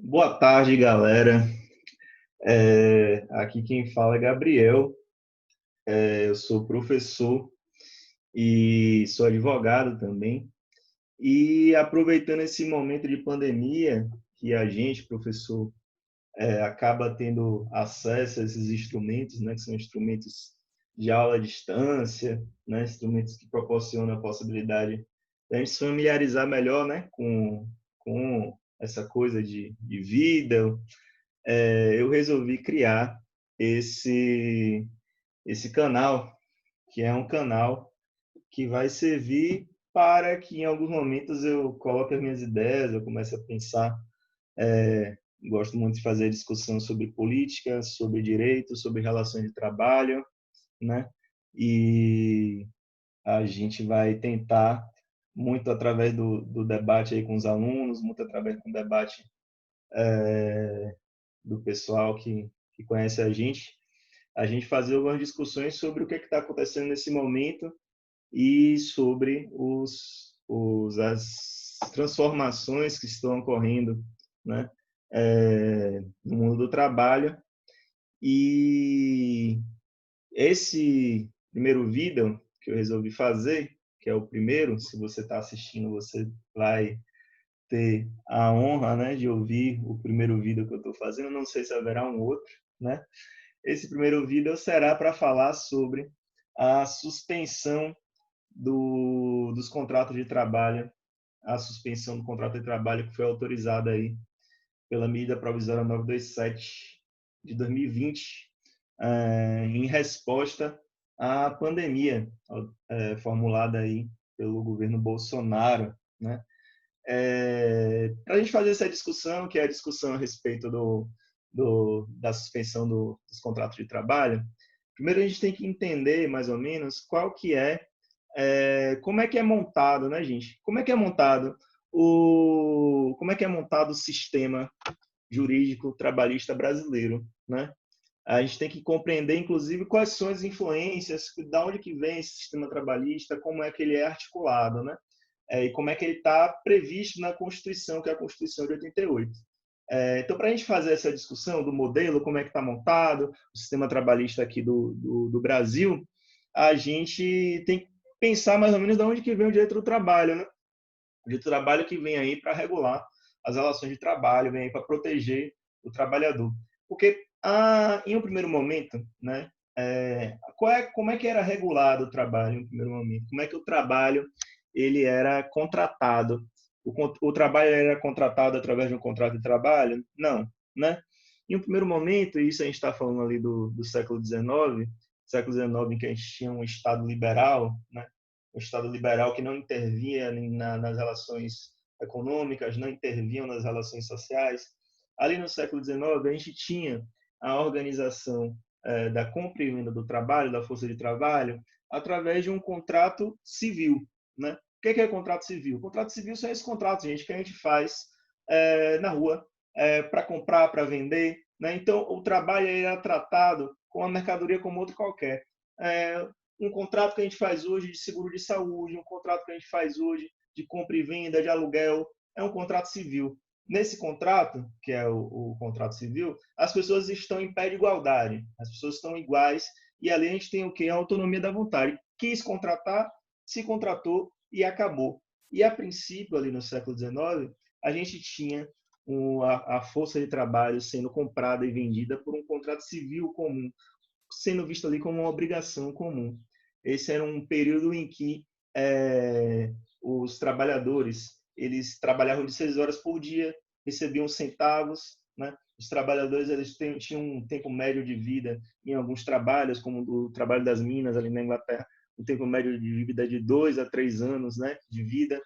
Boa tarde, galera. Aqui quem fala é Gabriel. Eu sou professor e sou advogado também. E aproveitando esse momento de pandemia, que a gente, professor, acaba tendo acesso a esses instrumentos, né, que são instrumentos de aula à distância, né, instrumentos que proporcionam a possibilidade de a gente se familiarizar melhor, né, com essa coisa de vida. Eu resolvi criar esse, esse canal, que é um canal que vai servir para que em alguns momentos eu coloque as minhas ideias, eu comece a pensar. Gosto muito de fazer discussão sobre política, sobre direito, sobre relações de trabalho, né? E a gente vai tentar, muito através do debate aí com os alunos, muito através do debate do pessoal que conhece a gente fazer algumas discussões sobre o que está acontecendo nesse momento e sobre as transformações que estão ocorrendo, né, no mundo do trabalho. E esse primeiro vídeo que eu resolvi fazer, que é o primeiro, se você está assistindo, você vai ter a honra, né, de ouvir o primeiro vídeo que eu estou fazendo. Não sei se haverá um outro, né? Esse primeiro vídeo será para falar sobre a suspensão dos contratos de trabalho, a suspensão do contrato de trabalho que foi autorizada aí pela medida provisória 927 de 2020, em resposta à pandemia formulada aí pelo governo Bolsonaro, né? Para a gente fazer essa discussão, que é a discussão a respeito da suspensão dos contratos de trabalho, primeiro a gente tem que entender mais ou menos qual que como é que é montado, né, gente? Como é que é montado o sistema jurídico trabalhista brasileiro, né? A gente tem que compreender, inclusive, quais são as influências, da onde que vem esse sistema trabalhista, como é que ele é articulado, né? E como é que ele está previsto na Constituição, que é a Constituição de 88. Então, para a gente fazer essa discussão do modelo, como é que está montado o sistema trabalhista aqui do Brasil, a gente tem que pensar mais ou menos de onde que vem o direito do trabalho, né? O direito do trabalho que vem aí para regular as relações de trabalho, vem aí para proteger o trabalhador. Porque, em um primeiro momento, né, como é que era regulado o trabalho em um primeiro momento? Como é que o trabalho ele era contratado? O trabalho era contratado através de um contrato de trabalho? Não, né? Em um primeiro momento, e isso a gente está falando ali do século XIX, em que a gente tinha um Estado liberal, né? Um Estado liberal que não intervia nas relações econômicas, não intervinham nas relações sociais. Ali no século XIX, a gente tinha a organização da compra e venda do trabalho, da força de trabalho, através de um contrato civil, né? O que é contrato civil? Contrato civil são esses contratos, gente, que a gente faz na rua para comprar, para vender, né? Então, o trabalho era tratado como uma mercadoria como outra qualquer. Um contrato que a gente faz hoje de seguro de saúde, um contrato que a gente faz hoje de compra e venda, de aluguel, é um contrato civil. Nesse contrato, que é o contrato civil, as pessoas estão em pé de igualdade, as pessoas estão iguais, e ali a gente tem o quê? A autonomia da vontade. Quis contratar, se contratou e acabou. E a princípio, ali no século XIX, a gente tinha a força de trabalho sendo comprada e vendida por um contrato civil comum, sendo visto ali como uma obrigação comum. Esse era um período em que os trabalhadores eles trabalhavam de 6 horas por dia, recebiam centavos, né? Os trabalhadores eles tinham um tempo médio de vida em alguns trabalhos, como o trabalho das minas ali na Inglaterra, um tempo médio de vida de 2 a 3 anos, né, de vida.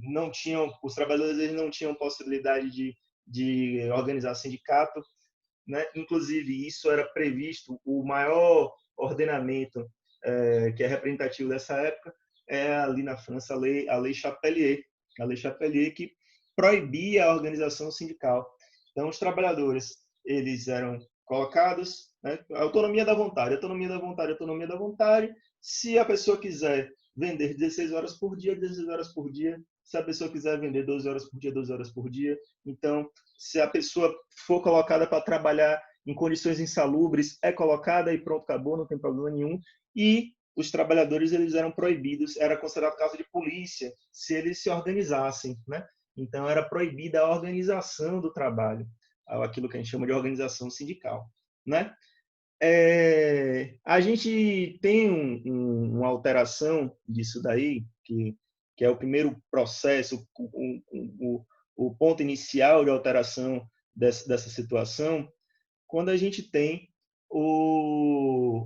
Não tinham, os trabalhadores eles não tinham possibilidade de organizar sindicato, né? Inclusive, isso era previsto, o maior ordenamento que é representativo dessa época é ali na França a lei Chapelier que proibia a organização sindical. Então, os trabalhadores eles eram colocados, né, autonomia da vontade, autonomia da vontade, autonomia da vontade. Se a pessoa quiser vender 16 horas por dia, 16 horas por dia, Se a pessoa quiser vender 12 horas por dia, 12 horas por dia. Então, se a pessoa for colocada para trabalhar em condições insalubres, é colocada e pronto, acabou, não tem problema nenhum. E os trabalhadores, eles eram proibidos, era considerado caso de polícia, se eles se organizassem, né? Então, era proibida a organização do trabalho, aquilo que a gente chama de organização sindical, né? A gente tem uma alteração disso daí, que é o primeiro processo, o ponto inicial de alteração dessa situação, quando a gente tem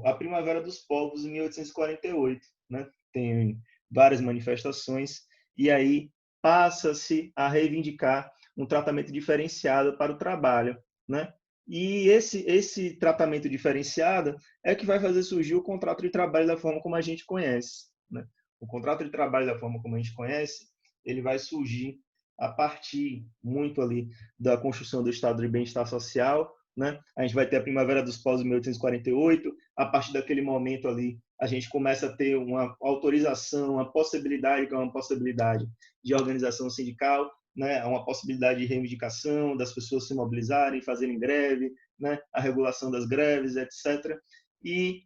a Primavera dos Povos, em 1848. Né? Tem várias manifestações, e aí passa-se a reivindicar um tratamento diferenciado para o trabalho. Né? E esse tratamento diferenciado é que vai fazer surgir o contrato de trabalho da forma como a gente conhece. Né? O contrato de trabalho da forma como a gente conhece, ele vai surgir a partir muito ali da construção do Estado de Bem-Estar Social, né? A gente vai ter a Primavera dos Povos em 1848. A partir daquele momento ali, a gente começa a ter uma autorização, uma possibilidade, que é uma possibilidade de organização sindical, né? Uma possibilidade de reivindicação, das pessoas se mobilizarem, fazerem greve, né? A regulação das greves, etc. E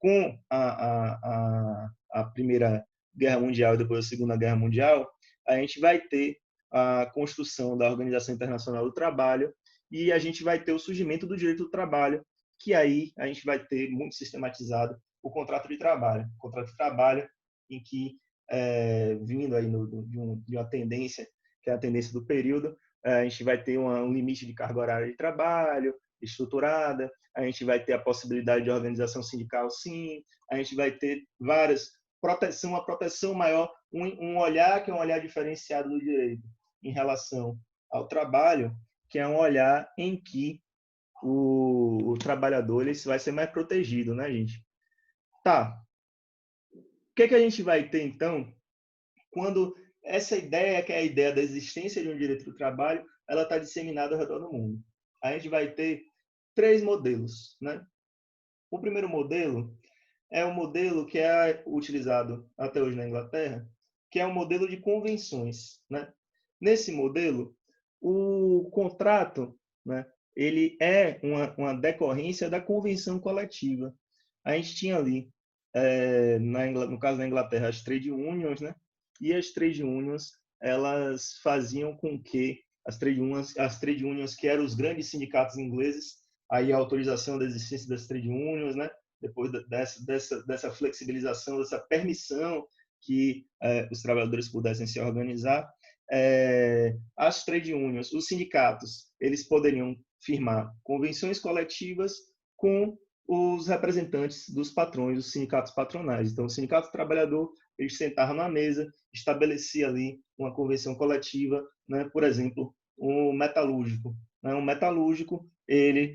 com a Primeira Guerra Mundial e depois a Segunda Guerra Mundial, a gente vai ter a construção da Organização Internacional do Trabalho, e a gente vai ter o surgimento do direito do trabalho, que aí a gente vai ter muito sistematizado o contrato de trabalho. O contrato de trabalho em que, vindo aí de uma tendência, que é a tendência do período, a gente vai ter um limite de carga horária de trabalho estruturada, a gente vai ter a possibilidade de organização sindical, sim, a gente vai ter uma proteção maior, um olhar que é um olhar diferenciado do direito em relação ao trabalho, que é um olhar em que o trabalhador ele vai ser mais protegido, né, gente? Tá. O que a gente vai ter, então, quando essa ideia, que é a ideia da existência de um direito do trabalho, ela está disseminada ao redor do mundo? A gente vai ter 3 modelos, né? O primeiro modelo é o modelo que é utilizado até hoje na Inglaterra, que é o modelo de convenções, né? Nesse modelo, o contrato, né, ele é uma decorrência da convenção coletiva. A gente tinha ali, no caso da Inglaterra, as trade unions, né? E as trade unions, elas faziam com que as trade unions, que eram os grandes sindicatos ingleses, aí a autorização da existência das trade unions, né? Depois dessa flexibilização, dessa permissão que os trabalhadores pudessem se organizar, as trade unions, os sindicatos, eles poderiam firmar convenções coletivas com os representantes dos patrões, os sindicatos patronais. Então, o sindicato trabalhador, eles sentavam na mesa, estabelecia ali uma convenção coletiva, né? Por exemplo, um metalúrgico. Né? Um metalúrgico,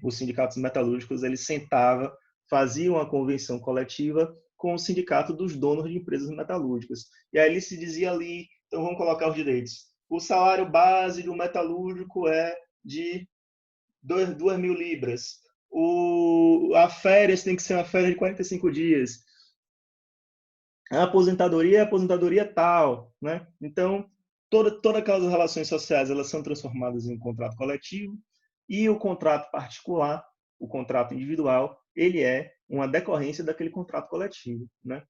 os sindicatos metalúrgicos, ele sentava, fazia uma convenção coletiva com o sindicato dos donos de empresas metalúrgicas. E aí ele se dizia ali, então vamos colocar os direitos. O salário base do metalúrgico é de 2.000 libras. A férias tem que ser uma férias de 45 dias. A aposentadoria tal, né? Então, todas aquelas relações sociais, elas são transformadas em um contrato coletivo, e o contrato particular, o contrato individual, ele é uma decorrência daquele contrato coletivo, né?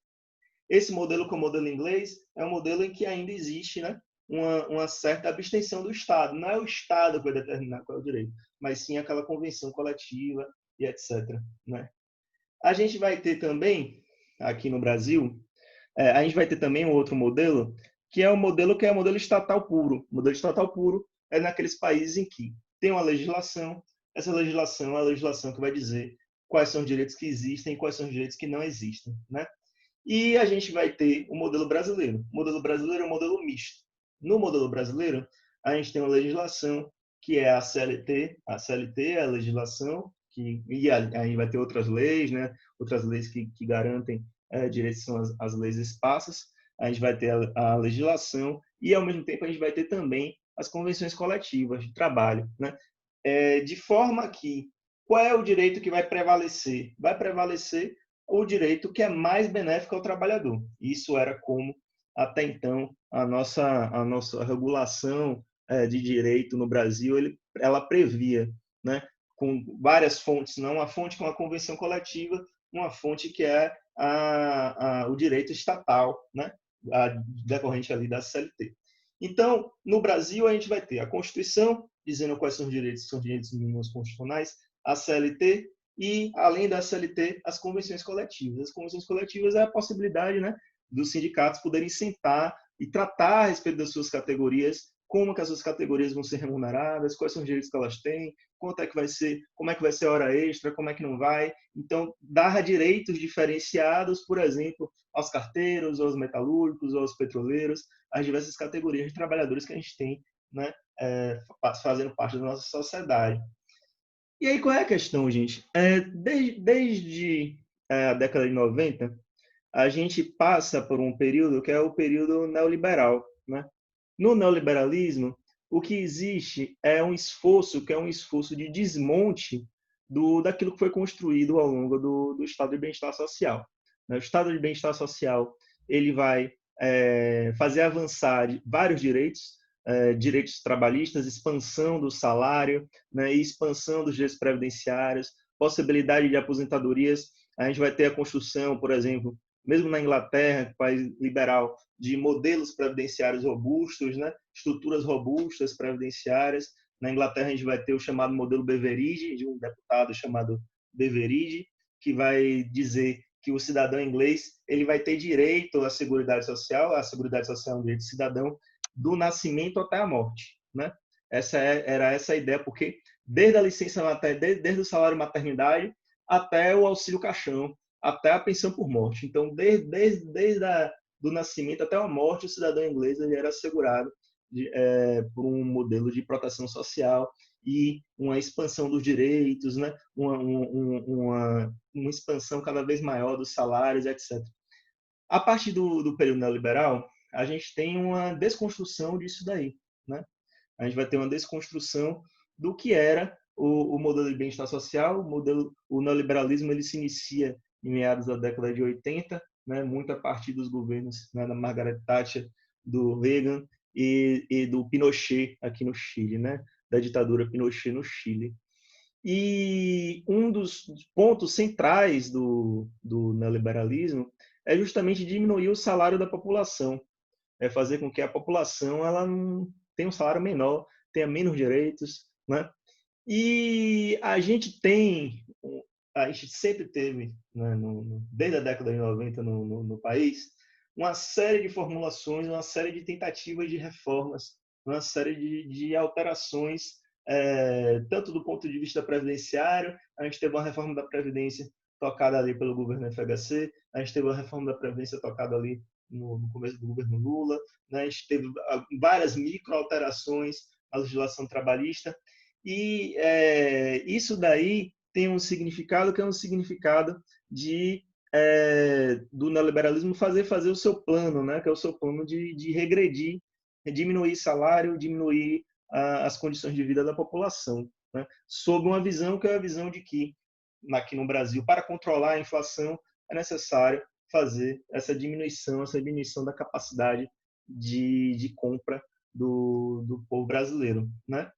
Esse modelo, que é o modelo inglês, é um modelo em que ainda existe, né, uma certa abstenção do Estado. Não é o Estado que vai determinar qual é o direito, mas sim aquela convenção coletiva e etc. Né? A gente vai ter também, aqui no Brasil, a gente vai ter também um outro modelo, que é o modelo estatal puro. O modelo estatal puro é naqueles países em que tem uma legislação, essa legislação é a legislação que vai dizer quais são os direitos que existem e quais são os direitos que não existem, né? E a gente vai ter o modelo brasileiro. O modelo brasileiro é um modelo misto. No modelo brasileiro, a gente tem uma legislação que é a CLT. A CLT é a legislação e aí vai ter outras leis, né? Outras leis que garantem direitos, são as leis esparsas. A gente vai ter a legislação e, ao mesmo tempo, a gente vai ter também as convenções coletivas de trabalho, né? De forma que, qual é o direito que vai prevalecer? Vai prevalecer o direito que é mais benéfico ao trabalhador. Isso era como até então, a nossa regulação de direito no Brasil, ela previa, né, com várias fontes, não uma fonte que é uma convenção coletiva, uma fonte que é o direito estatal, né, decorrente ali da CLT. Então, no Brasil, a gente vai ter a Constituição, dizendo quais são os direitos mínimos constitucionais, a CLT e, além da CLT, as convenções coletivas. As convenções coletivas é a possibilidade, né, dos sindicatos poderem sentar e tratar a respeito das suas categorias, como que as suas categorias vão ser remuneradas, quais são os direitos que elas têm, quanto é que vai ser, como é que vai ser a hora extra, como é que não vai. Então, dar direitos diferenciados, por exemplo, aos carteiros, aos metalúrgicos, aos petroleiros, as diversas categorias de trabalhadores que a gente tem, né, fazendo parte da nossa sociedade. E aí, qual é a questão, gente? Desde a década de 90, a gente passa por um período que é o período neoliberal, né? No neoliberalismo, o que existe é um esforço, que é um esforço de desmonte daquilo que foi construído ao longo do estado de bem-estar social. O estado de bem-estar social ele vai fazer avançar vários direitos, direitos trabalhistas, expansão do salário, né, e expansão dos direitos previdenciários, possibilidade de aposentadorias. A gente vai ter a construção, por exemplo, mesmo na Inglaterra, país liberal, de modelos previdenciários robustos, né? Estruturas robustas previdenciárias. Na Inglaterra, a gente vai ter o chamado modelo Beveridge, de um deputado chamado Beveridge, que vai dizer que o cidadão inglês ele vai ter direito à Seguridade Social. A Seguridade Social é um direito do cidadão do nascimento até a morte, né? Era essa a ideia, porque desde a licença desde o salário maternidade até o auxílio caixão, até a pensão por morte. Então, desde do nascimento até a morte, o cidadão inglês ele era assegurado por um modelo de proteção social e uma expansão dos direitos, né? Uma expansão cada vez maior dos salários, etc. A partir do período neoliberal, a gente tem uma desconstrução disso daí, né? A gente vai ter uma desconstrução do que era o modelo de bem-estar social. O neoliberalismo ele se inicia em meados da década de 80, né, muito a partir dos governos, né, da Margaret Thatcher, do Reagan e do Pinochet aqui no Chile, né, da ditadura Pinochet no Chile. E um dos pontos centrais do neoliberalismo é justamente diminuir o salário da população, é fazer com que a população ela não tenha um salário menor, tenha menos direitos, né? E a gente sempre teve, né, desde a década de 90 no país, uma série de formulações, uma série de tentativas de reformas, uma série de alterações, tanto do ponto de vista previdenciário. A gente teve uma reforma da Previdência tocada ali pelo governo FHC, a gente teve uma reforma da Previdência tocada ali no começo do governo Lula, né? A gente teve várias micro-alterações à legislação trabalhista, e isso daí tem um significado que é um significado do neoliberalismo fazer o seu plano, né? Que é o seu plano de regredir, diminuir salário, diminuir as condições de vida da população, né? Sob uma visão que é a visão de que, aqui no Brasil, para controlar a inflação, é necessário fazer essa diminuição da capacidade de compra do povo brasileiro, né?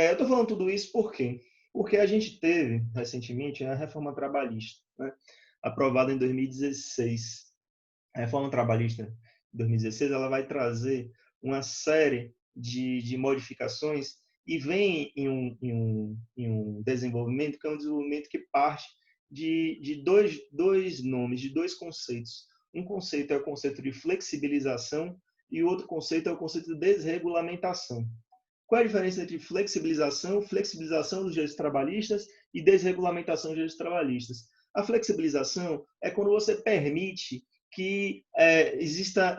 Eu estou falando tudo isso por quê? Porque a gente teve, recentemente, a reforma trabalhista, né, aprovada em 2016. A reforma trabalhista de 2016 ela vai trazer uma série de modificações e vem em um desenvolvimento que é um desenvolvimento que parte de dois nomes, de dois conceitos. Um conceito é o conceito de flexibilização e o outro conceito é o conceito de desregulamentação. Qual é a diferença entre flexibilização dos direitos trabalhistas e desregulamentação dos direitos trabalhistas? A flexibilização é quando você permite que exista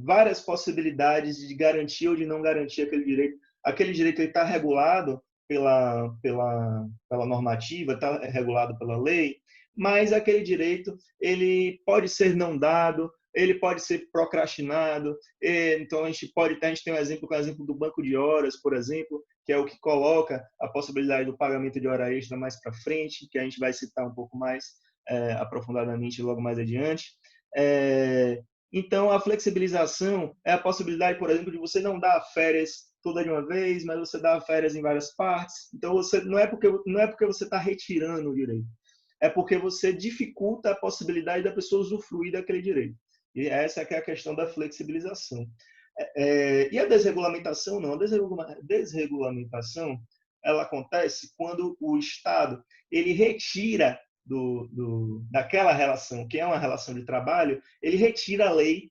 várias possibilidades de garantir ou de não garantir aquele direito. Aquele direito está regulado pela normativa, está regulado pela lei, mas aquele direito ele pode ser não dado, ele pode ser procrastinado. Então a gente tem um exemplo, o exemplo do banco de horas, por exemplo, que é o que coloca a possibilidade do pagamento de hora extra mais para frente, que a gente vai citar um pouco mais aprofundadamente logo mais adiante. Então, a flexibilização é a possibilidade, por exemplo, de você não dar férias toda de uma vez, mas você dá férias em várias partes. Então, você não é porque você está retirando o direito, é porque você dificulta a possibilidade da pessoa usufruir daquele direito. E essa é que é a questão da flexibilização. E a desregulamentação, não. A desregulamentação, ela acontece quando o Estado ele retira daquela relação, que é uma relação de trabalho, ele retira a lei,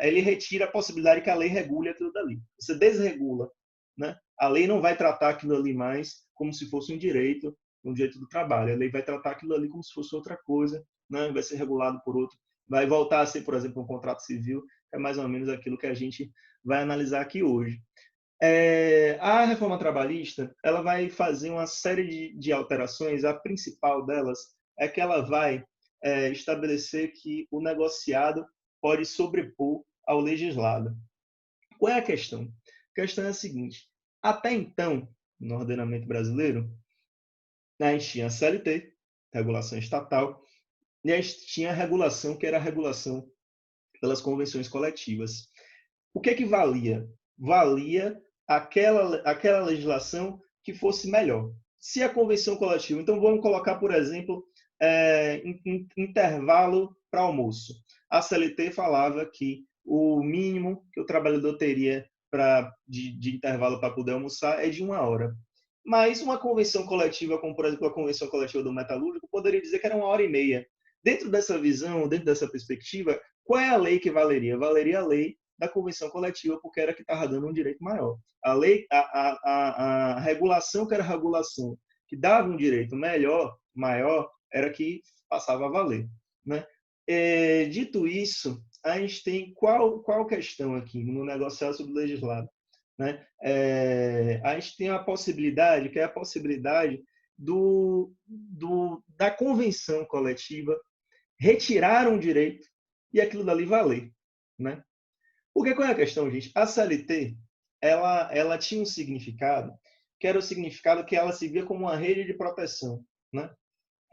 ele retira a possibilidade que a lei regule aquilo dali. Você desregula, né? A lei não vai tratar aquilo ali mais como se fosse um direito do trabalho. A lei vai tratar aquilo ali como se fosse outra coisa, né? Vai ser regulado por outro. Vai voltar a ser, por exemplo, um contrato civil, é mais ou menos aquilo que a gente vai analisar aqui hoje. A reforma trabalhista ela vai fazer uma série de alterações. A principal delas é que ela vai estabelecer que o negociado pode sobrepor ao legislado. Qual é a questão? A questão é a seguinte: até então, no ordenamento brasileiro, a gente tinha a CLT, regulação estatal, e a gente tinha a regulação, que era a regulação pelas convenções coletivas. O que valia? Valia aquela legislação que fosse melhor. Se a convenção coletiva, então vamos colocar, por exemplo, intervalo para almoço. A CLT falava que o mínimo que o trabalhador teria de intervalo para poder almoçar é de 1 hora. Mas uma convenção coletiva, como por exemplo a convenção coletiva do metalúrgico, poderia dizer que era 1 hora e meia. Dentro dessa visão, dentro dessa perspectiva, qual é a lei que valeria? Valeria a lei da convenção coletiva, porque era que estava dando um direito maior. A lei, a regulação que era a regulação que dava um direito maior, era que passava a valer, né? Dito isso, a gente tem qual questão aqui no negociado sobre o legislado, né? A gente tem a possibilidade, que é a possibilidade da convenção coletiva retirar um direito e aquilo dali valer, né? Porque qual é a questão, gente? A CLT, ela tinha um significado, que era o significado que ela se via como uma rede de proteção, né?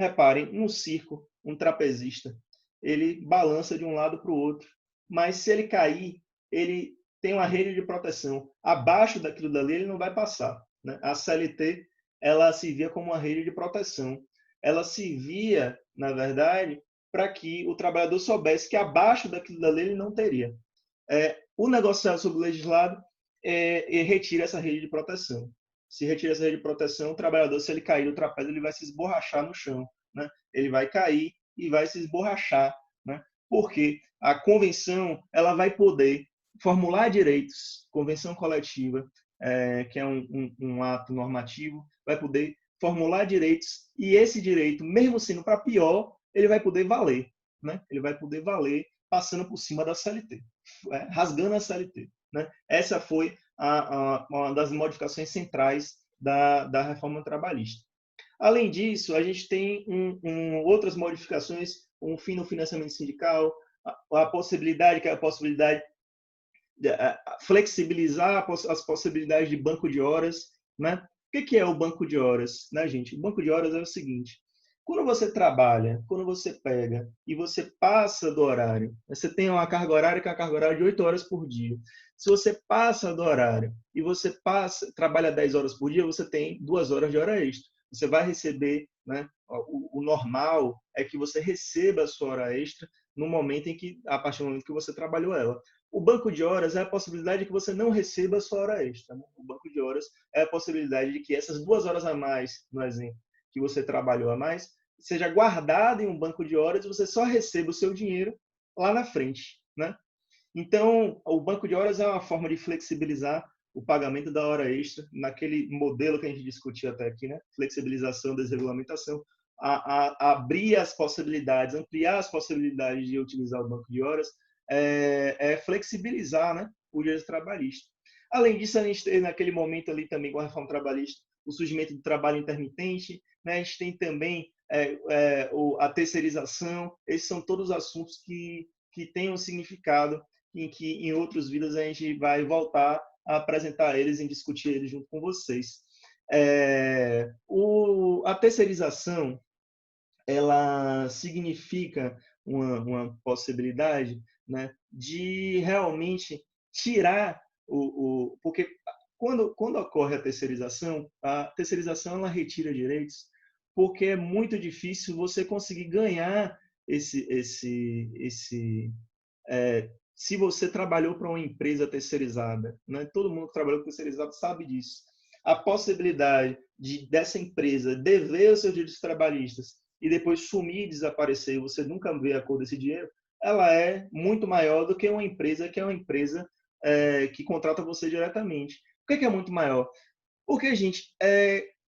Reparem, no circo, um trapezista, ele balança de um lado para o outro, mas se ele cair, ele tem uma rede de proteção. Abaixo daquilo dali, ele não vai passar, né? A CLT, ela se via como uma rede de proteção. Ela se via, na verdade, para que o trabalhador soubesse que abaixo daquilo dali ele não teria. O negociado sobre o legislado retira essa rede de proteção. Se retira essa rede de proteção, o trabalhador, se ele cair do trapézio, ele vai se esborrachar no chão, né? Ele vai cair e vai se esborrachar, né? Porque a convenção ela vai poder formular direitos, convenção coletiva, que é um ato normativo, vai poder formular direitos e esse direito, mesmo sendo para pior, ele vai poder valer, né? Ele vai poder valer passando por cima da CLT, rasgando a CLT, né? Essa foi uma das modificações centrais da reforma trabalhista. Além disso, a gente tem outras modificações, um fim no financiamento sindical, a possibilidade, que é a possibilidade de flexibilizar as possibilidades de banco de horas, né? O que é o banco de horas, né, gente? O banco de horas é o seguinte: quando você trabalha, quando você pega e você passa do horário, você tem uma carga horária que é uma carga horária de 8 horas por dia. Se você passa do horário e você trabalha 10 horas por dia, você tem 2 horas de hora extra. Você vai receber, né? O normal é que você receba a sua hora extra no momento a partir do momento que você trabalhou ela. O banco de horas é a possibilidade de que você não receba a sua hora extra, né? O banco de horas é a possibilidade de que essas 2 horas a mais, no exemplo, que você trabalhou a mais, seja guardado em um banco de horas e você só receba o seu dinheiro lá na frente, né? Então, o banco de horas é uma forma de flexibilizar o pagamento da hora extra, naquele modelo que a gente discutiu até aqui, né? Flexibilização, desregulamentação, abrir as possibilidades, ampliar as possibilidades de utilizar o banco de horas, flexibilizar, né, o direito trabalhista. Além disso, a gente tem naquele momento ali também com a reforma trabalhista o surgimento do trabalho intermitente, né? A gente tem também a terceirização. Esses são todos assuntos que têm um significado em que em outros vídeos a gente vai voltar a apresentar eles e discutir eles junto com vocês. A terceirização ela significa uma possibilidade, né, de realmente tirar porque quando ocorre a terceirização ela retira direitos, porque é muito difícil você conseguir ganhar se você trabalhou para uma empresa terceirizada, né? Todo mundo que trabalhou com terceirizado sabe disso. A possibilidade dessa empresa dever os seus direitos trabalhistas e depois sumir e desaparecer, e você nunca vê a cor desse dinheiro, ela é muito maior do que uma empresa que contrata você diretamente. Por que é muito maior? Porque, gente,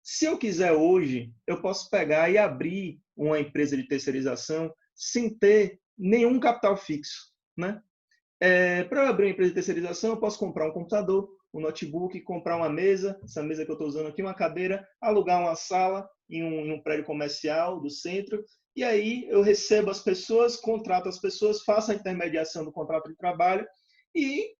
se eu quiser hoje, eu posso pegar e abrir uma empresa de terceirização sem ter nenhum capital fixo, né? Para eu abrir uma empresa de terceirização, eu posso comprar um computador, um notebook, comprar uma mesa, essa mesa que eu estou usando aqui, uma cadeira, alugar uma sala em um prédio comercial do centro, e aí eu recebo as pessoas, contrato as pessoas, faço a intermediação do contrato de trabalho e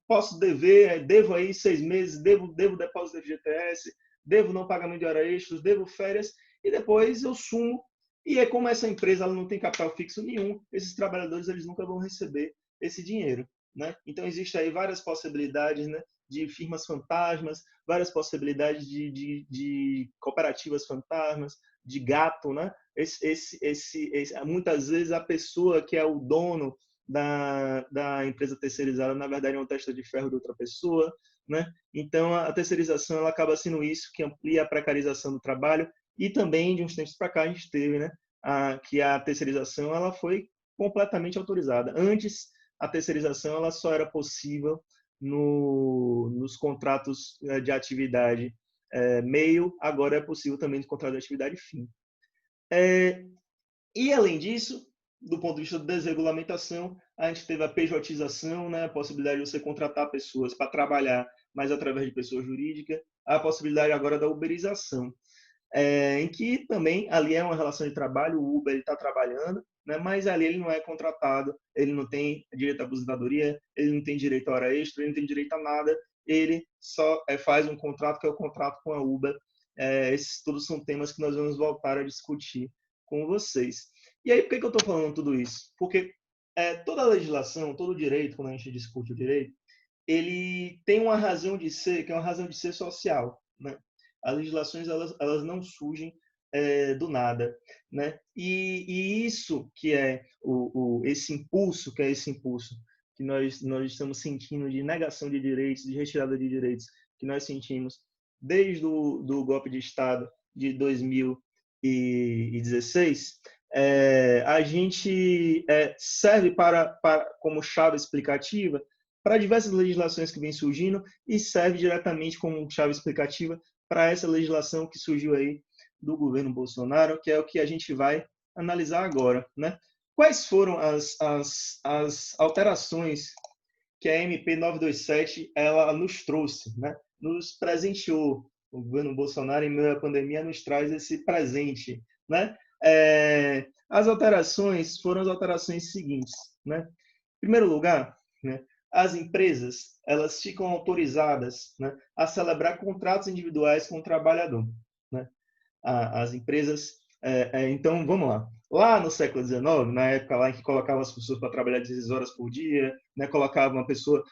posso devo aí 6 meses, devo depósito de FGTS, devo não pagamento de hora extras, devo férias, e depois eu sumo. E é como essa empresa ela não tem capital fixo nenhum, esses trabalhadores eles nunca vão receber esse dinheiro, né? Então existe aí várias possibilidades, né, de firmas fantasmas, várias possibilidades de cooperativas fantasmas, de gato, né? Muitas vezes a pessoa que é o dono da empresa terceirizada, na verdade, é uma testa de ferro de outra pessoa, né? Então, a terceirização ela acaba sendo isso que amplia a precarização do trabalho e também, de uns tempos para cá, a gente teve, né, que a terceirização ela foi completamente autorizada. Antes, a terceirização ela só era possível nos contratos de atividade meio, agora é possível também nos contratos de atividade fim. E, além disso, do ponto de vista da desregulamentação, a gente teve a pejotização, né, a possibilidade de você contratar pessoas para trabalhar, mas através de pessoa jurídica, a possibilidade agora da uberização, em que também ali é uma relação de trabalho, o Uber está trabalhando, né, mas ali ele não é contratado, ele não tem direito à aposentadoria, ele não tem direito à hora extra, ele não tem direito a nada, ele só faz um contrato que é o contrato com a Uber. Esses todos são temas que nós vamos voltar a discutir com vocês. E aí, por que eu estou falando tudo isso? Porque toda a legislação, todo o direito, quando a gente discute o direito, ele tem uma razão de ser, que é uma razão de ser social, né? As legislações elas não surgem do nada, né? E isso que é esse impulso, que nós estamos sentindo de negação de direitos, de retirada de direitos, que nós sentimos desde do golpe de Estado de 2016, a gente serve como chave explicativa para diversas legislações que vêm surgindo e serve diretamente como chave explicativa para essa legislação que surgiu aí do governo Bolsonaro, que é o que a gente vai analisar agora, né? Quais foram as alterações que a MP 927 ela nos trouxe, né? Nos presenteou. O governo Bolsonaro, em meio à pandemia, nos traz esse presente, né? As alterações foram as alterações seguintes, né? Em primeiro lugar, né, as empresas elas ficam autorizadas, né, a celebrar contratos individuais com o trabalhador, né? As empresas, então vamos lá. Lá no século XIX, na época lá em que colocavam as pessoas para trabalhar 16 horas por dia, né, colocavam uma pessoa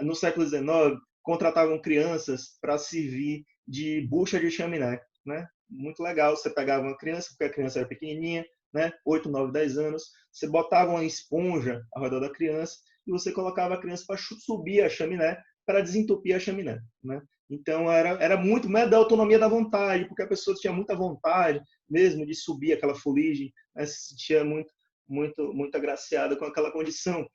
no século XIX contratavam crianças para servir de bucha de chaminé, né? Muito legal. Você pegava uma criança, porque a criança era pequenininha, né? 8, 9, 10 anos, você botava uma esponja ao redor da criança e você colocava a criança para subir a chaminé, para desentupir a chaminé, né? Então, era muito da autonomia da vontade, porque a pessoa tinha muita vontade mesmo de subir aquela fuligem, né? Se sentia muito agraciada com aquela condição.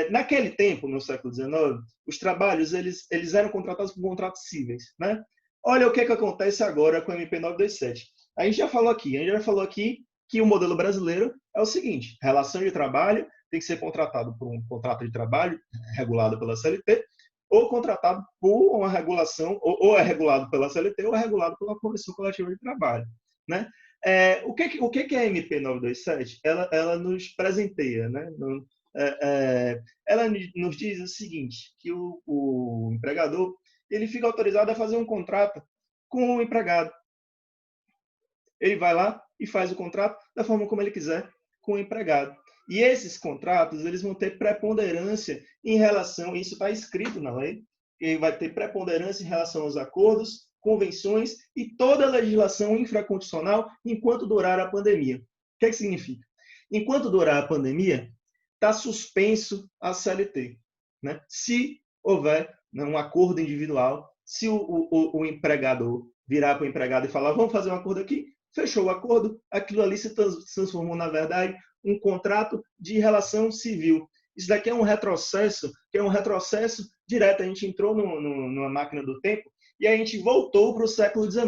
Naquele tempo, no século XIX, os trabalhos eles eram contratados por contratos cíveis, né? Olha o que acontece agora com a MP 927. A gente já falou aqui que o modelo brasileiro é o seguinte: relação de trabalho tem que ser contratado por um contrato de trabalho regulado pela CLT, ou contratado por uma regulação, ou é regulado pela CLT, ou é regulado pela Convenção Coletiva de Trabalho, né? O que é a MP 927? Ela nos presenteia, né? Ela nos diz o seguinte, que o empregador ele fica autorizado a fazer um contrato com o empregado. Ele vai lá e faz o contrato da forma como ele quiser, com o empregado. E esses contratos, eles vão ter preponderância em relação, isso está escrito na lei, que vai ter preponderância em relação aos acordos, convenções e toda a legislação infraconstitucional enquanto durar a pandemia. O que significa? Enquanto durar a pandemia, está suspenso a CLT. Né? Se houver, né, um acordo individual, se o empregador virar para o empregado e falar, vamos fazer um acordo aqui, fechou o acordo, aquilo ali se transformou, na verdade, um contrato de relação civil. Isso daqui é um retrocesso, que é um retrocesso direto. A gente entrou numa máquina do tempo e a gente voltou para o século XIX,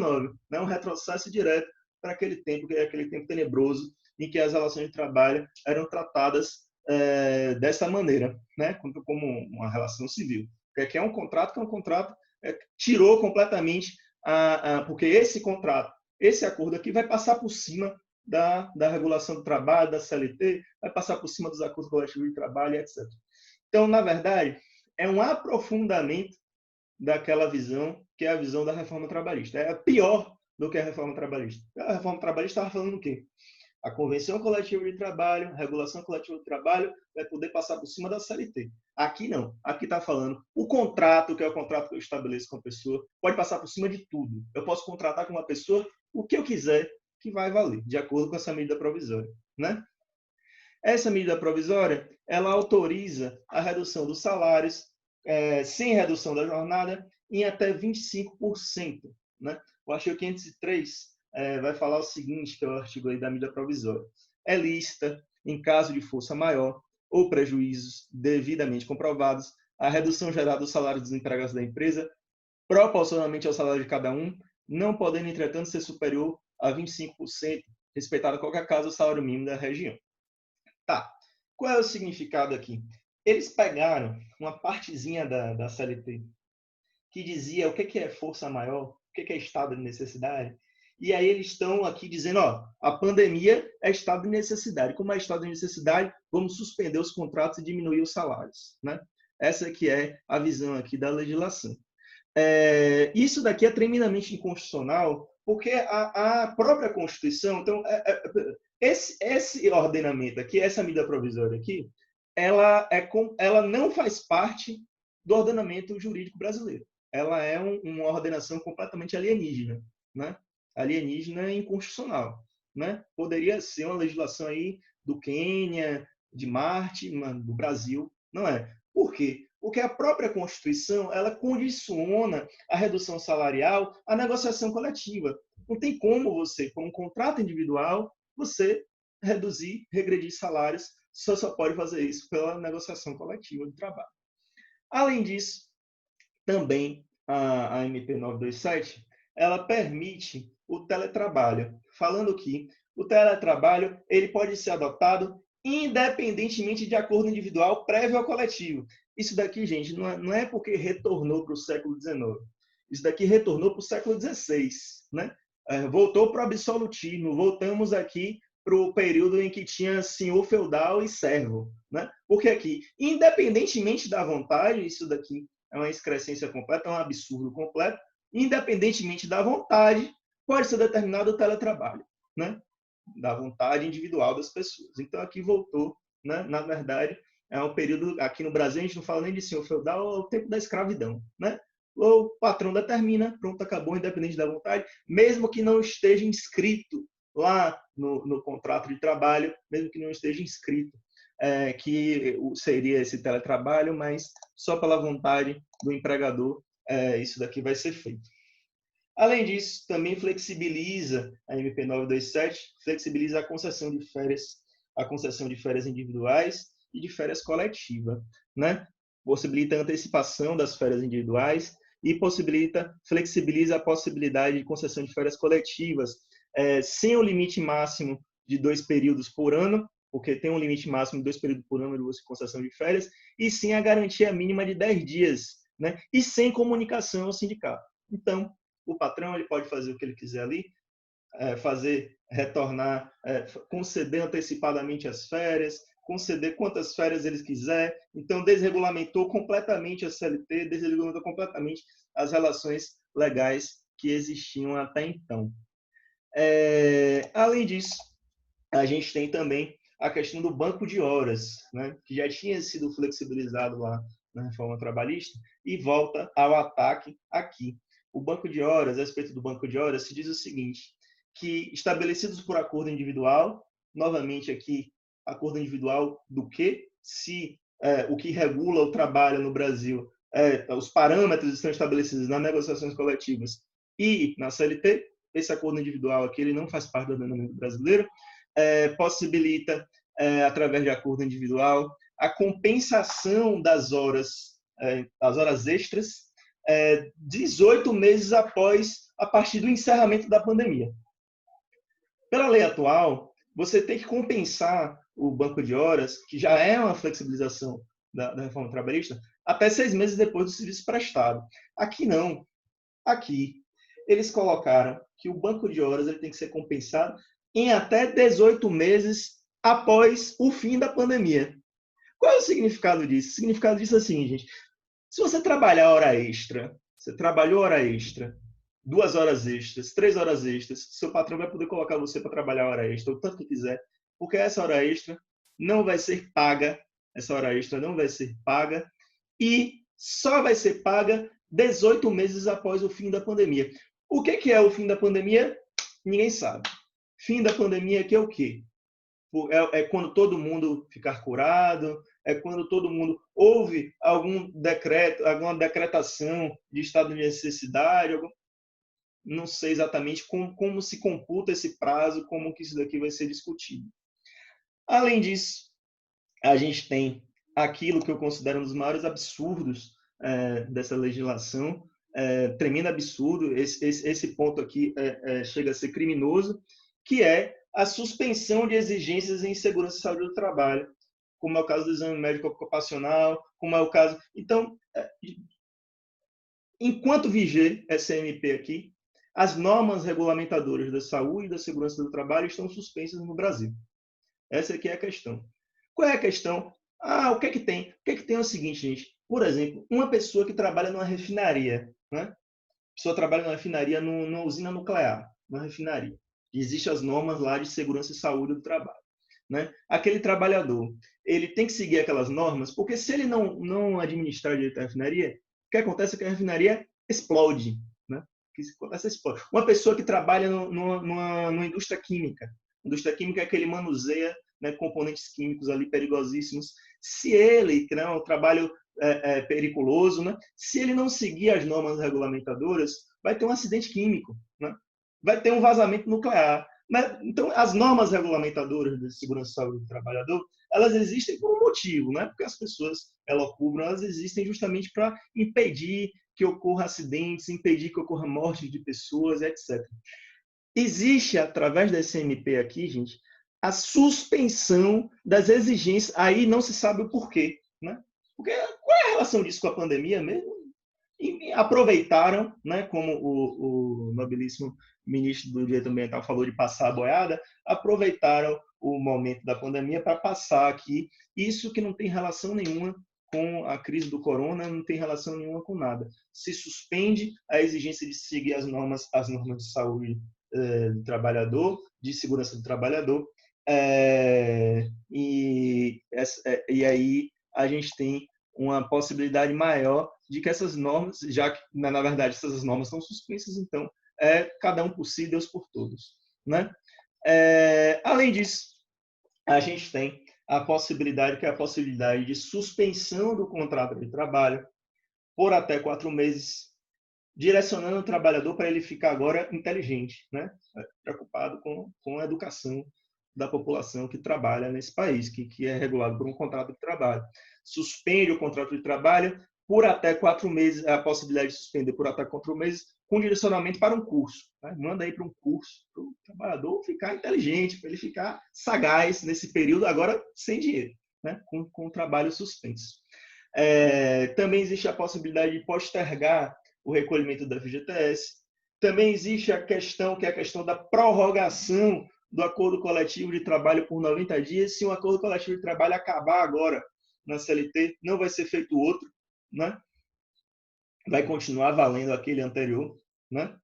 né? Um retrocesso direto para aquele tempo, que é aquele tempo tenebroso, em que as relações de trabalho eram tratadas dessa maneira, né? Como uma relação civil. Que é um contrato tirou completamente, porque esse contrato, esse acordo aqui vai passar por cima da regulação do trabalho, da CLT, vai passar por cima dos acordos coletivos de trabalho, etc. Então, na verdade, é um aprofundamento daquela visão que é a visão da reforma trabalhista. É pior do que a reforma trabalhista. A reforma trabalhista estava falando o quê? A convenção coletiva de trabalho, a regulação coletiva de trabalho vai poder passar por cima da CLT. Aqui não. Aqui está falando o contrato, que é o contrato que eu estabeleço com a pessoa, pode passar por cima de tudo. Eu posso contratar com uma pessoa o que eu quiser, que vai valer, de acordo com essa medida provisória. Né? Essa medida provisória, ela autoriza a redução dos salários, sem redução da jornada, em até 25%. Né? O artigo 503 vai falar o seguinte, que é o artigo aí da medida provisória. É lícita, em caso de força maior ou prejuízos devidamente comprovados, a redução geral do salário dos empregados da empresa, proporcionalmente ao salário de cada um, não podendo, entretanto, ser superior a 25%, respeitado qualquer caso o salário mínimo da região. Tá. Qual é o significado aqui? Eles pegaram uma partezinha da CLT que dizia o que é força maior, o que é estado de necessidade, e aí eles estão aqui dizendo, ó, a pandemia é estado de necessidade. Como é estado de necessidade, vamos suspender os contratos e diminuir os salários. Né? Essa que é a visão aqui da legislação. Isso daqui é tremendamente inconstitucional, porque a própria Constituição, então, esse ordenamento aqui, essa medida provisória aqui, ela não faz parte do ordenamento jurídico brasileiro. Ela é uma ordenação completamente alienígena, né? Alienígena e inconstitucional, né? Poderia ser uma legislação aí do Quênia, de Marte, do Brasil, não é? Por quê? Porque a própria Constituição, ela condiciona a redução salarial à negociação coletiva. Não tem como você, com um contrato individual, você reduzir, regredir salários, só pode fazer isso pela negociação coletiva do trabalho. Além disso, também a MP 927, ela permite o teletrabalho, falando que o teletrabalho ele pode ser adotado independentemente de acordo individual prévio ao coletivo. Isso daqui, gente, não é porque retornou para o século XIX. Isso daqui retornou para o século XVI. Né? Voltou para o absolutismo. Voltamos aqui para o período em que tinha senhor feudal e servo. Né? Porque aqui, independentemente da vontade, isso daqui é uma excrescência completa, é um absurdo completo, independentemente da vontade, pode ser determinado o teletrabalho, né? Da vontade individual das pessoas. Então, aqui voltou, né? Na verdade, é um período, aqui no Brasil, a gente não fala nem de senhor feudal, é o tempo da escravidão, né? O patrão determina, pronto, acabou, independente da vontade, mesmo que não esteja inscrito lá no contrato de trabalho, mesmo que não esteja inscrito que seria esse teletrabalho, mas só pela vontade do empregador isso daqui vai ser feito. Além disso, também flexibiliza a MP 927, flexibiliza a concessão de férias individuais e de férias coletivas, né? Possibilita a antecipação das férias individuais e flexibiliza a possibilidade de concessão de férias coletivas, sem o limite máximo de 2 períodos por ano, porque tem um limite máximo de 2 períodos por ano de concessão de férias, e sim a garantia mínima de 10 dias, né? E sem comunicação ao sindicato. Então, o patrão ele pode fazer o que ele quiser ali, retornar, conceder antecipadamente as férias, conceder quantas férias eles quiser. Então, desregulamentou completamente a CLT, desregulamentou completamente as relações legais que existiam até então. Além disso, a gente tem também a questão do banco de horas, né, que já tinha sido flexibilizado lá na reforma trabalhista, e volta ao ataque aqui. O banco de horas, a respeito do banco de horas, se diz o seguinte, que estabelecidos por acordo individual, novamente aqui, acordo individual do quê? Se o que regula o trabalho no Brasil, os parâmetros estão estabelecidos nas negociações coletivas e na CLT, esse acordo individual aqui ele não faz parte do ordenamento brasileiro, possibilita, através de acordo individual, a compensação das horas extras, 18 meses após, a partir do encerramento da pandemia. Pela lei atual, você tem que compensar o banco de horas, que já é uma flexibilização da reforma trabalhista, até 6 meses depois do serviço prestado. Aqui não. Aqui, eles colocaram que o banco de horas ele tem que ser compensado em até 18 meses após o fim da pandemia. Qual é o significado disso? O significado disso é assim, gente. Se você trabalhar hora extra, você trabalhou hora extra, 2 horas extras, 3 horas extras, seu patrão vai poder colocar você para trabalhar hora extra, o tanto que quiser, porque essa hora extra não vai ser paga, essa hora extra não vai ser paga, e só vai ser paga 18 meses após o fim da pandemia. O que é o fim da pandemia? Ninguém sabe. Fim da pandemia que é o quê? É quando todo mundo ficar curado, é quando todo mundo houve algum decreto, alguma decretação de estado de necessidade, não sei exatamente como se computa esse prazo, como que isso daqui vai ser discutido. Além disso, a gente tem aquilo que eu considero um dos maiores absurdos dessa legislação, tremendo absurdo, esse ponto aqui chega a ser criminoso, que é a suspensão de exigências em segurança e saúde do trabalho, como é o caso do exame médico ocupacional, como é o caso... Então, enquanto viger essa MP aqui, as normas regulamentadoras da saúde e da segurança do trabalho estão suspensas no Brasil. Essa aqui é a questão. Qual é a questão? O que é que tem? O que é que tem é o seguinte, gente. Por exemplo, uma pessoa que trabalha numa refinaria, né? A pessoa trabalha numa refinaria, numa usina nuclear, numa refinaria. Existem as normas lá de segurança e saúde do trabalho, né? Aquele trabalhador, ele tem que seguir aquelas normas, porque se ele não administrar direito a refinaria, o que acontece é que a refinaria explode, né? O que acontece é explode. Uma pessoa que trabalha numa indústria química, indústria química é que ele manuseia, né, componentes químicos ali perigosíssimos. Se ele, que é um trabalho periculoso, né, se ele não seguir as normas regulamentadoras, vai ter um acidente químico, né? Vai ter um vazamento nuclear. Né? Então, as normas regulamentadoras de segurança e saúde do trabalhador, elas existem por um motivo, não é porque as pessoas elocubram, elas existem justamente para impedir que ocorra acidentes, impedir que ocorra morte de pessoas, etc. Existe, através da SMP aqui, gente, a suspensão das exigências. Aí não se sabe o porquê, né? Porque qual é a relação disso com a pandemia mesmo? E aproveitaram, né, como o nobilíssimo ministro do Direito Ambiental falou de passar a boiada, aproveitaram o momento da pandemia para passar aqui isso que não tem relação nenhuma com a crise do corona, não tem relação nenhuma com nada. Se suspende a exigência de seguir as normas de saúde do trabalhador, de segurança do trabalhador, e aí a gente tem uma possibilidade maior de que essas normas, já que, na verdade, essas normas são suspensas, então, cada um por si, Deus por todos. Né? Além disso, a gente tem a possibilidade, que é a possibilidade de suspensão do contrato de trabalho por até 4 meses, direcionando o trabalhador para ele ficar agora inteligente, né? Preocupado com a educação da população que trabalha nesse país, que é regulado por um contrato de trabalho. Suspende o contrato de trabalho por até 4 meses, a possibilidade de suspender por até 4 meses, com direcionamento para um curso. Né? Manda aí para um curso, para o trabalhador ficar inteligente, para ele ficar sagaz nesse período, agora sem dinheiro, né? com o trabalho suspenso. Também existe a possibilidade de postergar o recolhimento da FGTS. Também existe a questão, que é a questão da prorrogação do acordo coletivo de trabalho por 90 dias. Se um acordo coletivo de trabalho acabar agora na CLT, não vai ser feito outro, né? Vai continuar valendo aquele anterior, né?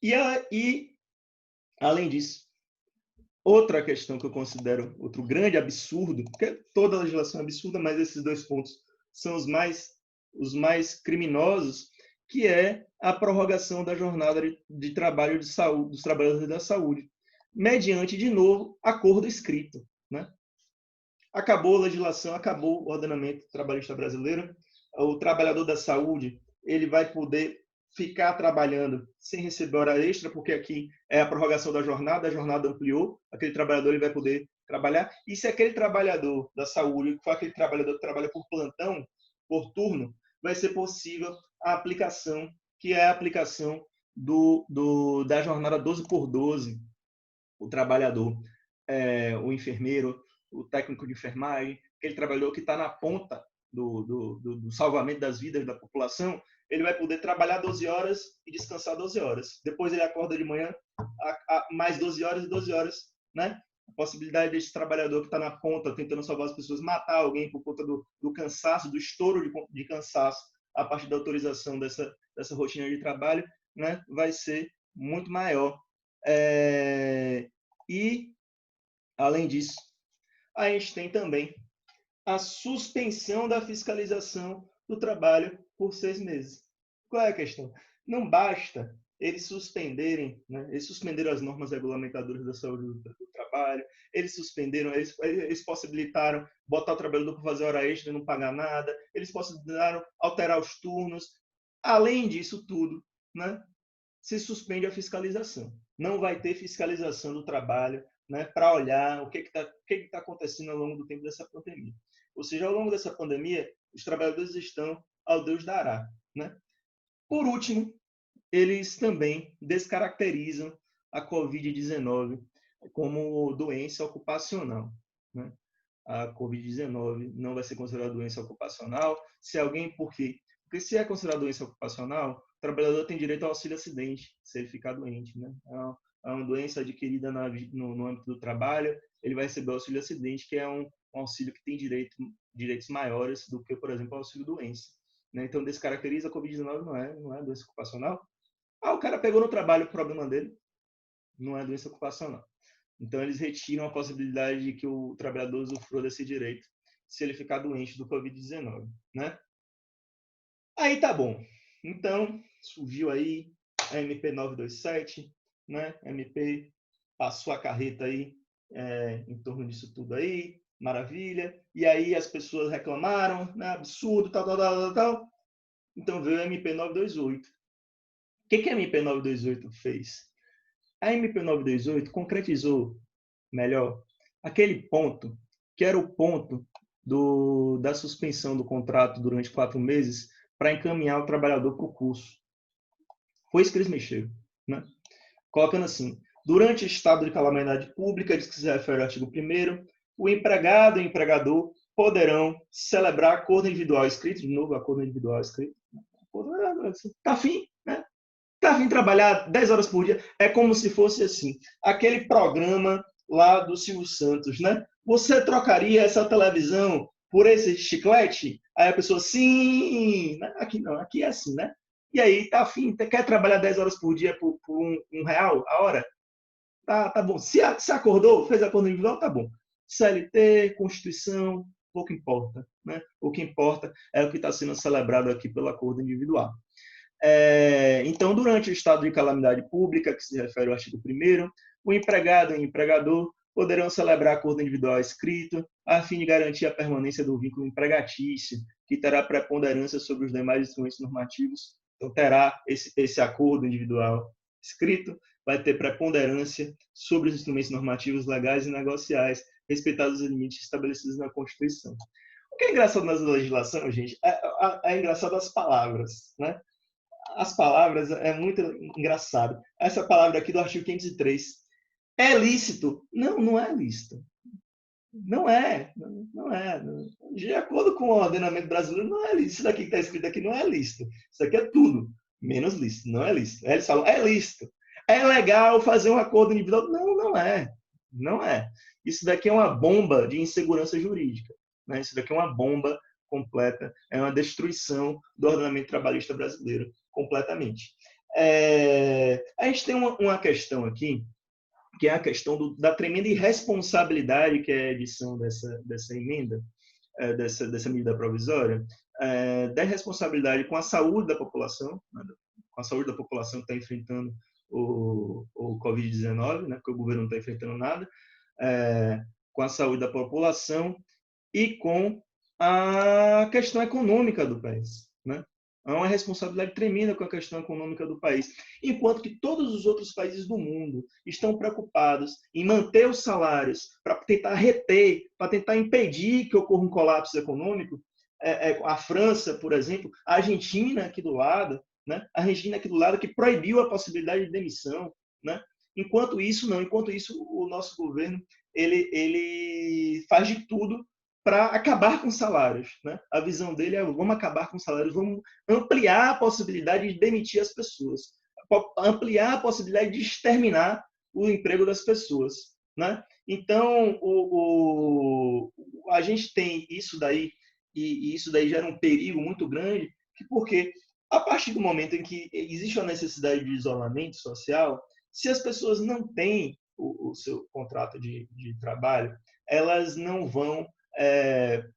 E além disso, Outra questão que eu considero outro grande absurdo, porque toda a legislação é absurda, mas esses dois pontos são os mais criminosos, que é a prorrogação da jornada de trabalho de saúde, dos trabalhadores da saúde, mediante, de novo, acordo escrito, né? Acabou a legislação, acabou o ordenamento trabalhista brasileiro, o trabalhador da saúde ele vai poder ficar trabalhando sem receber hora extra, porque aqui é a prorrogação da jornada, a jornada ampliou, aquele trabalhador ele vai poder trabalhar. E se aquele trabalhador da saúde, que for aquele trabalhador que trabalha por plantão, por turno, vai ser possível a aplicação, que é a aplicação da jornada 12 por 12, o trabalhador, o enfermeiro, o técnico de enfermagem, aquele trabalhador que está na ponta do salvamento das vidas da população, ele vai poder trabalhar 12 horas e descansar 12 horas. Depois ele acorda de manhã mais 12 horas e 12 horas, né? A possibilidade desse trabalhador que está na ponta tentando salvar as pessoas, matar alguém por conta do cansaço, do estouro de cansaço a partir da autorização dessa rotina de trabalho, né? Vai ser muito maior. E, além disso, a gente tem também a suspensão da fiscalização do trabalho por 6 meses. Qual é a questão? Não basta eles suspenderem, né? Eles suspenderam as normas regulamentadoras da saúde do trabalho, eles possibilitaram botar o trabalhador para fazer hora extra e não pagar nada, eles possibilitaram alterar os turnos. Além disso tudo, né? Se suspende a fiscalização. Não vai ter fiscalização do trabalho, né, para olhar o que está acontecendo ao longo do tempo dessa pandemia. Ou seja, ao longo dessa pandemia, os trabalhadores estão ao Deus dará, né? Por último, eles também descaracterizam a Covid-19 como doença ocupacional, né? A Covid-19 não vai ser considerada doença ocupacional. Se alguém, por quê? Porque se é considerada doença ocupacional, o trabalhador tem direito ao auxílio acidente, se ele ficar doente, né? É uma doença adquirida no âmbito do trabalho, ele vai receber o auxílio acidente, que é um auxílio que tem direitos maiores do que, por exemplo, o auxílio doença, né? Então, descaracteriza a Covid-19, não é doença ocupacional. O cara pegou no trabalho o problema dele, não é doença ocupacional. Então, eles retiram a possibilidade de que o trabalhador usufrua desse direito se ele ficar doente do Covid-19, né? Aí tá bom. Então, surgiu aí a MP 927, né? A MP passou a carreta aí em torno disso tudo aí, maravilha. E aí as pessoas reclamaram, né? Absurdo, tal. Então veio a MP 928. O que a MP 928 fez? A MP 928 concretizou melhor aquele ponto que era o ponto da suspensão do contrato durante 4 meses para encaminhar o trabalhador para o curso. Foi isso que eles mexeram, né? Colocando assim, durante o estado de calamidade pública, diz que se refere ao artigo 1º, o empregado e o empregador poderão celebrar acordo individual escrito, de novo, acordo individual escrito, tá afim, né? Tá afim de trabalhar 10 horas por dia, é como se fosse assim, aquele programa lá do Silvio Santos, né? Você trocaria essa televisão por esse chiclete? Aí a pessoa, sim, aqui não, aqui é assim, né? E aí, tá afim, quer trabalhar 10 horas por dia por um real a hora? Tá bom. Se acordou, fez acordo individual, tá bom. CLT, Constituição, pouco importa, né? O que importa é o que está sendo celebrado aqui pelo acordo individual. Então, durante o estado de calamidade pública, que se refere ao artigo 1º, o empregado e o empregador poderão celebrar acordo individual escrito, a fim de garantir a permanência do vínculo empregatício, que terá preponderância sobre os demais instrumentos normativos. Então, terá esse acordo individual escrito, vai ter preponderância sobre os instrumentos normativos legais e negociais, respeitados os limites estabelecidos na Constituição. O que é engraçado na legislação, gente, é engraçado as palavras, né? As palavras é muito engraçado. Essa palavra aqui do artigo 503. É lícito? Não, não é lícito. Não é. De acordo com o ordenamento brasileiro, não é lícito. Isso daqui que está escrito aqui não é lícito. Isso aqui é tudo menos lícito. Não é lícito. Aí eles falam, é lícito. É legal fazer um acordo individual? Não, não é. Não é. Isso daqui é uma bomba de insegurança jurídica. Né? Isso daqui é uma bomba completa. É uma destruição do ordenamento trabalhista brasileiro completamente. A gente tem uma questão aqui que é a questão da tremenda irresponsabilidade que é a edição dessa emenda, dessa medida provisória, da irresponsabilidade com a saúde da população, né, com a saúde da população que está enfrentando o Covid-19, né, porque o governo não está enfrentando nada, com a saúde da população e com a questão econômica do país, né? Há uma responsabilidade tremenda com a questão econômica do país, enquanto que todos os outros países do mundo estão preocupados em manter os salários para tentar reter, para tentar impedir que ocorra um colapso econômico. A França, por exemplo, a Argentina aqui do lado, né? A Argentina aqui do lado que proibiu a possibilidade de demissão, né? Enquanto isso, não. Enquanto isso, o nosso governo ele faz de tudo para acabar com salários, né? A visão dele é: vamos acabar com salários, vamos ampliar a possibilidade de demitir as pessoas, ampliar a possibilidade de exterminar o emprego das pessoas, né? Então, a gente tem isso daí, e isso daí gera um perigo muito grande, porque a partir do momento em que existe a necessidade de isolamento social, se as pessoas não têm o seu contrato de trabalho, elas não vão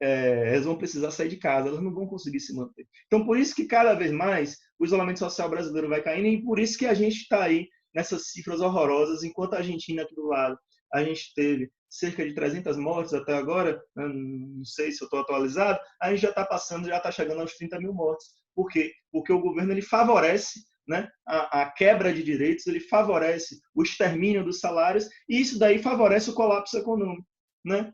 elas vão precisar sair de casa, elas não vão conseguir se manter. Então, por isso que cada vez mais o isolamento social brasileiro vai caindo, e por isso que a gente está aí nessas cifras horrorosas, enquanto a Argentina aqui do lado, a gente teve cerca de 300 mortes até agora, não sei se eu estou atualizado, a gente já está passando, já está chegando aos 30 mil mortes. Por quê? Porque o governo ele favorece, né, a quebra de direitos, ele favorece o extermínio dos salários, e isso daí favorece o colapso econômico, né?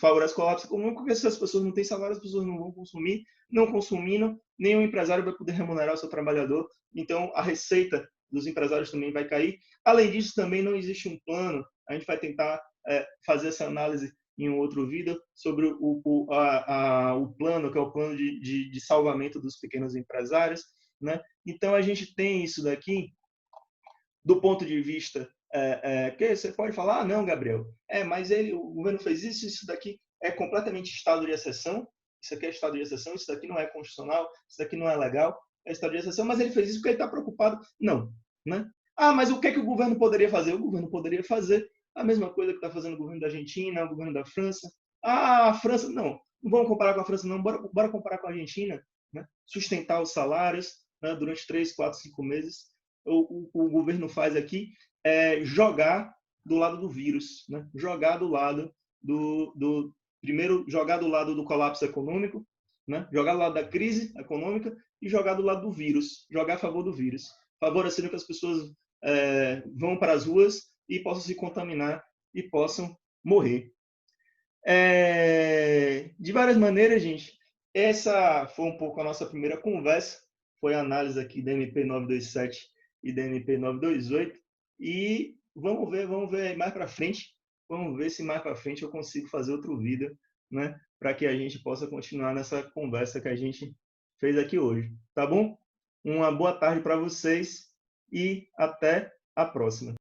Favorece o colapso econômico, porque se as pessoas não têm salário, as pessoas não vão consumir, não consumindo, nenhum empresário vai poder remunerar o seu trabalhador, então a receita dos empresários também vai cair. Além disso, também não existe um plano, a gente vai tentar fazer essa análise em um outro vídeo, sobre o plano, que é o plano de salvamento dos pequenos empresários, né? Então, a gente tem isso daqui, do ponto de vista que você pode falar: não, Gabriel, mas o governo fez isso daqui é completamente estado de exceção, isso aqui é estado de exceção, isso daqui não é constitucional, isso daqui não é legal, é estado de exceção, mas ele fez isso porque ele está preocupado. Não, né? Mas o que o governo poderia fazer? O governo poderia fazer a mesma coisa que está fazendo o governo da Argentina, o governo da França. A França, não vamos comparar com a França, não, bora comparar com a Argentina, né? Sustentar os salários, né, durante 3, 4, 5 meses. O governo faz aqui jogar do lado do vírus, né? Jogar do lado primeiro, jogar do lado do colapso econômico, né? Jogar do lado da crise econômica e jogar do lado do vírus, jogar a favor do vírus, favorecendo que as pessoas vão para as ruas e possam se contaminar e possam morrer. De várias maneiras, gente, essa foi um pouco a nossa primeira conversa, foi a análise aqui da MP 927 e da MP 928, e vamos ver mais para frente, vamos ver se mais para frente eu consigo fazer outro vídeo, né, para que a gente possa continuar nessa conversa que a gente fez aqui hoje, tá bom? Uma boa tarde para vocês e até a próxima.